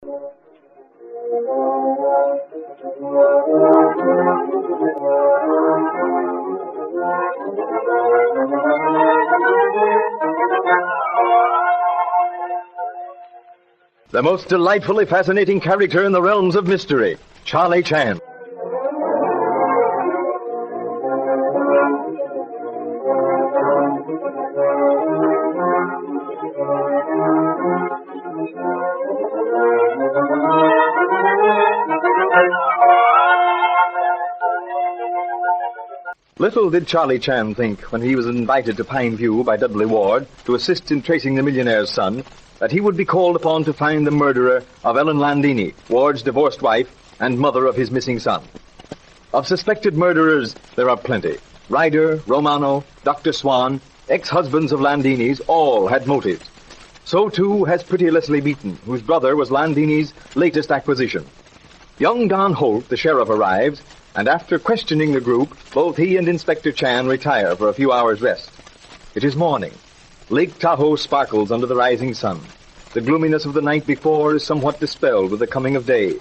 The most delightfully fascinating character in the realms of mystery, Charlie Chan. Little did Charlie Chan think, when he was invited to Pine View by Dudley Ward to assist in tracing the millionaire's son, that he would be called upon to find the murderer of Ellen Landini, Ward's divorced wife and mother of his missing son. Of suspected murderers, there are plenty. Ryder, Romano, Dr. Swan, ex-husbands of Landini's, all had motives. So, too, has pretty Leslie Beaton, whose brother was Landini's latest acquisition. Young Don Holt, the sheriff, arrives, and after questioning the group, both he and Inspector Chan retire for a few hours' rest. It is morning. Lake Tahoe sparkles under the rising sun. The gloominess of the night before is somewhat dispelled with the coming of day.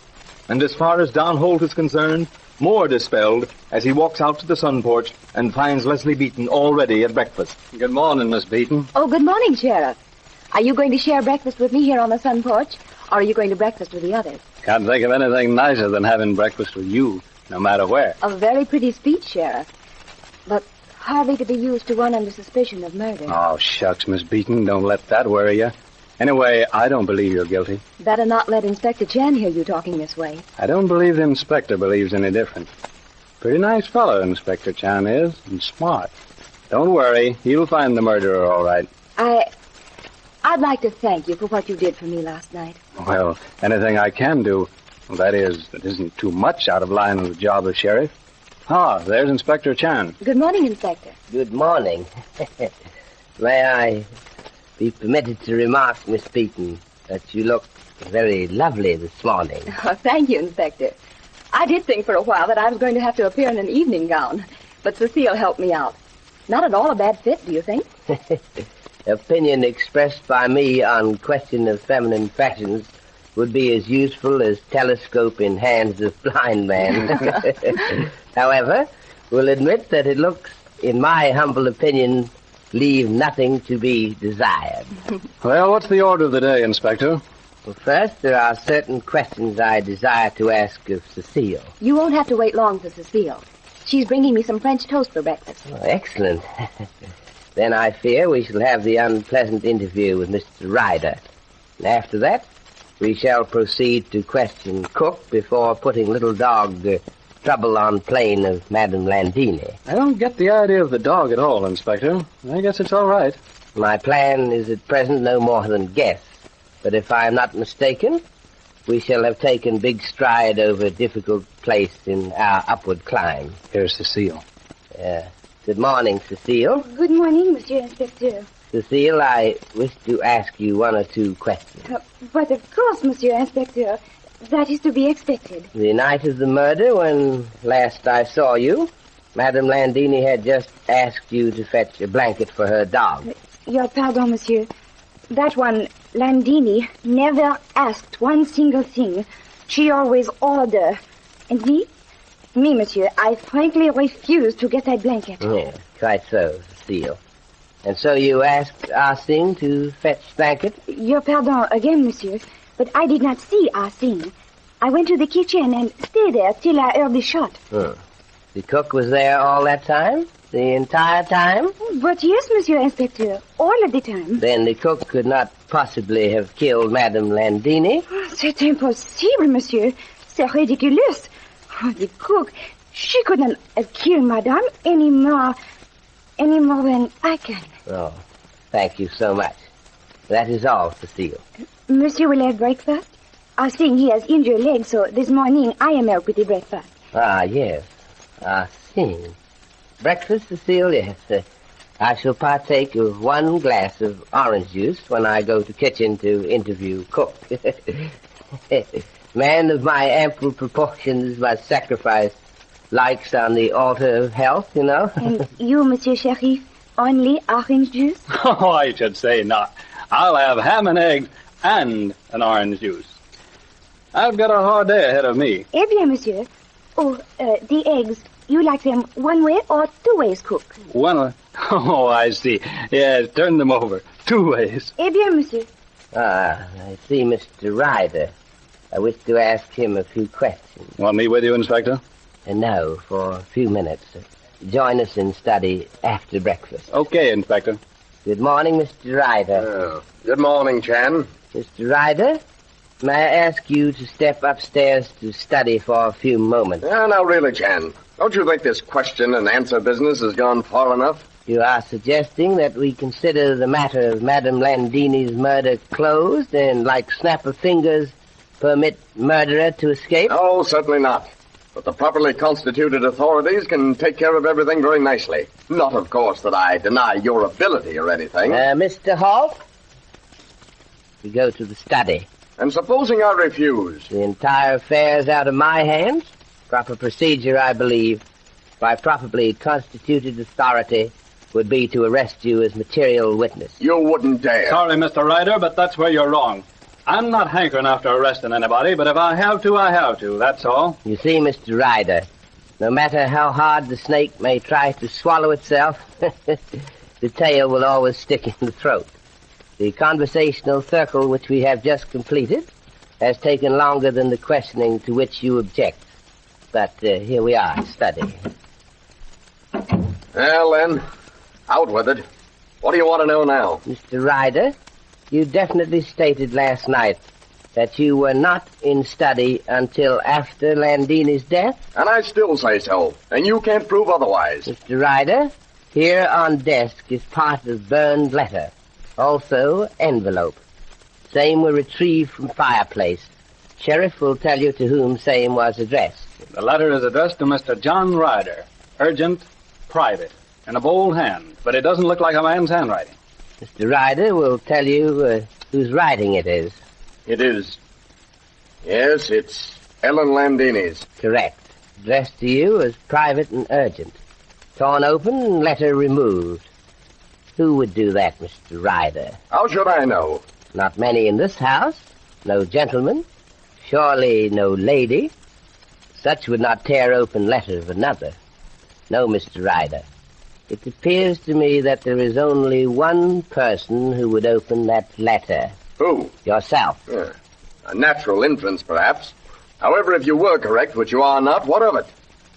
And as far as Don Holt is concerned, more dispelled as he walks out to the sun porch and finds Leslie Beaton already at breakfast. Good morning, Miss Beaton. Oh, good morning, Sheriff. Are you going to share breakfast with me here on the sun porch, or are you going to breakfast with the others? Can't think of anything nicer than having breakfast with you, no matter where. A very pretty speech, Sheriff, but hardly to be used to one under suspicion of murder. Oh, shucks, Miss Beaton, don't let that worry you. Anyway, I don't believe you're guilty. Better not let Inspector Chan hear you talking this way. I don't believe the inspector believes any different. Pretty nice fellow, Inspector Chan is, and smart. Don't worry, he'll find the murderer all right. I'd like to thank you for what you did for me last night. Well, anything I can do, that isn't too much out of line with the job of sheriff. Ah, there's Inspector Chan. Good morning, Inspector. Good morning. May I be permitted to remark, Miss Beaton, that you look very lovely this morning. Oh, thank you, Inspector. I did think for a while that I was going to have to appear in an evening gown, but Cecile helped me out. Not at all a bad fit, do you think? Opinion expressed by me on question of feminine fashions would be as useful as telescope in hands of blind man. However, we'll admit that it looks, in my humble opinion, leave nothing to be desired. Well, what's the order of the day, Inspector? Well, first, there are certain questions I desire to ask of Cecile. You won't have to wait long for Cecile. She's bringing me some French toast for breakfast. Oh, excellent. Then I fear we shall have the unpleasant interview with Mr. Ryder. And after that, we shall proceed to question Cook before putting little dog trouble on plane of Madame Landini. I don't get the idea of the dog at all, Inspector. I guess it's all right. My plan is at present no more than guess. But if I am not mistaken, we shall have taken big stride over a difficult place in our upward climb. Here's Cecile. Good morning, Cecile. Good morning, Monsieur Inspecteur. Cecile, I wish to ask you one or two questions. But of course, Monsieur Inspecteur, that is to be expected. The night of the murder, when last I saw you, Madame Landini had just asked you to fetch a blanket for her dog. Your pardon, Monsieur. That one, Landini, never asked one single thing. She always ordered. And me? Me, Monsieur, I frankly refuse to get that blanket. Yeah, quite so, Cecile. And so you asked Ah Sing to fetch blanket? Your pardon again, Monsieur, but I did not see Ah Sing. I went to the kitchen and stayed there till I heard the shot. The cook was there all that time? The entire time? But yes, Monsieur Inspecteur, all of the time. Then the cook could not possibly have killed Madame Landini? C'est impossible, Monsieur. C'est ridiculous. Oh, the cook, she couldn't have killed Madame any more than I can. Oh, thank you so much. That is all, Cecile. Monsieur will have breakfast? I think he has injured legs, so this morning I am help with the breakfast. Ah, yes. Ah, Sing. Breakfast, Cecile, yes. I shall partake of one glass of orange juice when I go to kitchen to interview cook. Man of my ample proportions must sacrifice likes on the altar of health, you know. And you, Monsieur Sheriff, only orange juice? Oh, I should say not. I'll have ham and eggs and an orange juice. I've got a hard day ahead of me. Eh bien, monsieur. Oh, the eggs. You like them one way or two ways cooked? One way. Oh, I see. Yes, turn them over. 2 ways. Eh bien, monsieur. Ah, I see Mr. Ryder. I wish to ask him a few questions. Want me with you, Inspector? No, for a few minutes. Join us in study after breakfast. Okay, Inspector. Good morning, Mr. Ryder. Good morning, Chan. Mr. Ryder, may I ask you to step upstairs to study for a few moments? Now, really, Chan. Don't you think this question and answer business has gone far enough? You are suggesting that we consider the matter of Madame Landini's murder closed and, like snap of fingers, permit murderer to escape? No, certainly not. But the properly constituted authorities can take care of everything very nicely. Not, of course, that I deny your ability or anything. Mr. Holt, we go to the study. And supposing I refuse? The entire affair's out of my hands. Proper procedure, I believe, by properly constituted authority, would be to arrest you as material witness. You wouldn't dare. Sorry, Mr. Ryder, but that's where you're wrong. I'm not hankering after arresting anybody, but if I have to, I have to, that's all. You see, Mr. Ryder, no matter how hard the snake may try to swallow itself, the tail will always stick in the throat. The conversational circle which we have just completed has taken longer than the questioning to which you object. But here we are, study. Well, then, out with it. What do you want to know now? Mr. Ryder, you definitely stated last night that you were not in study until after Landini's death? And I still say so. And you can't prove otherwise. Mr. Ryder, here on desk is part of burned letter. Also, envelope. Same were retrieved from fireplace. Sheriff will tell you to whom same was addressed. The letter is addressed to Mr. John Ryder. Urgent, private, in a bold hand, but it doesn't look like a man's handwriting. Mr. Ryder will tell you whose writing it is. It is. Yes, it's Ellen Landini's. Correct. Addressed to you as private and urgent. Torn open, letter removed. Who would do that, Mr. Ryder? How should I know? Not many in this house. No gentleman. Surely no lady. Such would not tear open letter of another. No, Mr. Ryder. It appears to me that there is only one person who would open that letter. Who? Yourself. A natural inference, perhaps. However, if you were correct, which you are not, what of it?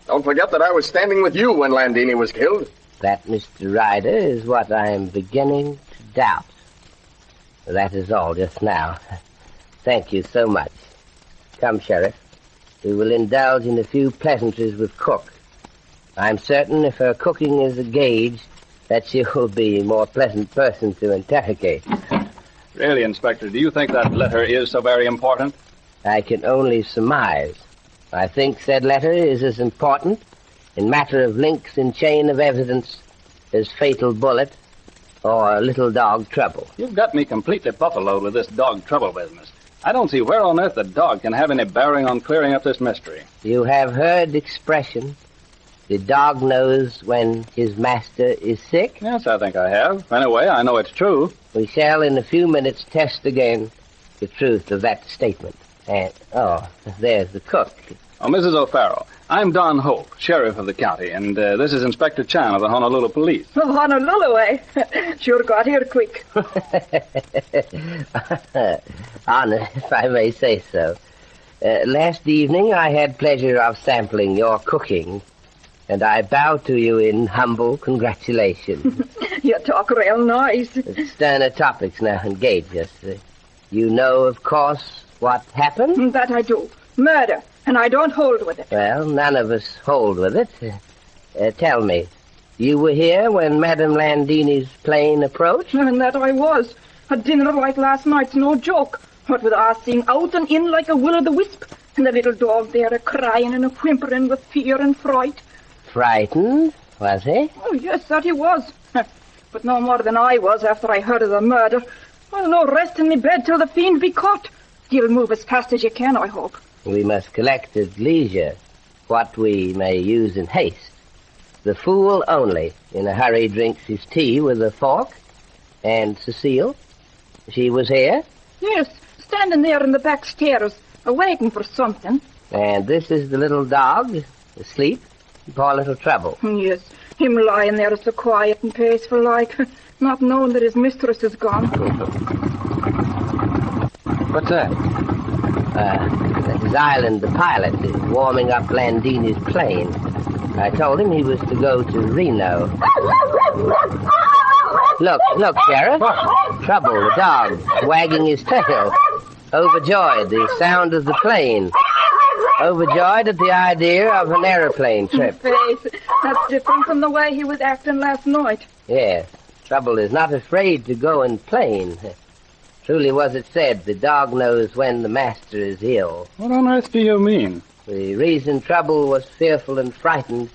Don't forget that I was standing with you when Landini was killed. That, Mr. Ryder, is what I am beginning to doubt. That is all just now. Thank you so much. Come, Sheriff. We will indulge in a few pleasantries with Cook. I'm certain if her cooking is a gauge, that she will be a more pleasant person to interrogate. Really, Inspector, do you think that letter is so very important? I can only surmise. I think said letter is as important in matter of links in chain of evidence as fatal bullet or little dog trouble. You've got me completely buffaloed with this dog trouble business. I don't see where on earth the dog can have any bearing on clearing up this mystery. You have heard the expression, the dog knows when his master is sick? Yes, I think I have. Anyway, I know it's true. We shall in a few minutes test again the truth of that statement. And, there's the cook. Oh, Mrs. O'Farrell, I'm Don Holt, sheriff of the county, and this is Inspector Chan of the Honolulu Police. Oh, Honolulu, eh? Sure got here quick. Honor, if I may say so. Last evening I had pleasure of sampling your cooking, and I bow to you in humble congratulations. You talk real nice. Sterner topics now engage us. You know, of course, what happened? That I do. Murder. And I don't hold with it. Well, none of us hold with it. Tell me, you were here when Madame Landini's plane approached? And that I was. A dinner like last night's no joke. What with us seeing out and in like a will-o'-the-wisp, and the little dog there a-crying and a-whimpering with fear and fright. Frightened, was he? Oh, yes, that he was. But no more than I was after I heard of the murder. I'll no rest in me bed till the fiend be caught. You'll move as fast as you can, I hope. We must collect at leisure what we may use in haste. The fool only in a hurry drinks his tea with a fork. And Cecile, she was here? Yes, standing there in the back stairs, waiting for something. And this is the little dog, asleep. Poor little Trouble. Yes, him lying there so quiet and peaceful like, not knowing that his mistress is gone. What's that? That is Island, the pilot, is warming up Landini's plane. I told him he was to go to Reno. Look, Sheriff. Trouble, the dog, wagging his tail. Overjoyed, the sound of the plane. Overjoyed at the idea of an aeroplane trip. Face, that's different from the way he was acting last night. Yes, Trouble is not afraid to go in plane. Truly was it said, the dog knows when the master is ill. What on earth do you mean? The reason Trouble was fearful and frightened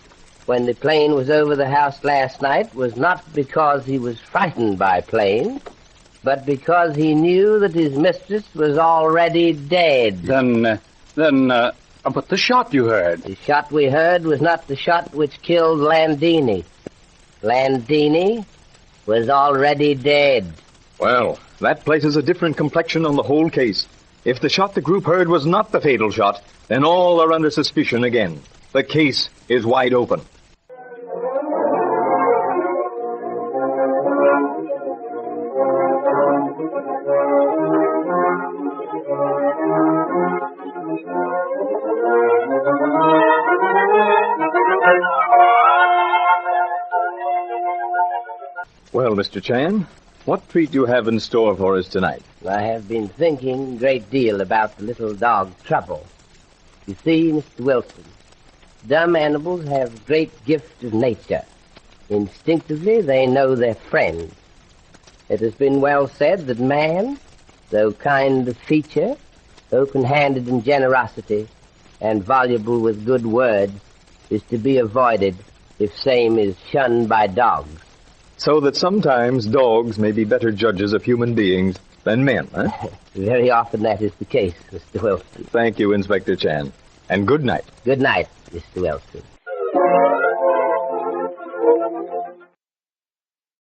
when the plane was over the house last night was not because he was frightened by planes, but because he knew that his mistress was already dead. But the shot you heard. The shot we heard was not the shot which killed Landini. Landini was already dead. Well, that places a different complexion on the whole case. If the shot the group heard was not the fatal shot, then all are under suspicion again. The case is wide open. Well, Mr. Chan, what treat do you have in store for us tonight? I have been thinking a great deal about the little dog Trouble. You see, Mr. Wilson, dumb animals have great gift of nature. Instinctively, they know their friends. It has been well said that man, though kind of feature, open-handed in generosity, and voluble with good words, is to be avoided if same is shunned by dogs. So that sometimes dogs may be better judges of human beings than men, huh? Very often that is the case, Mr. Wilson. Thank you, Inspector Chan. And good night. Good night, Mr. Wilson.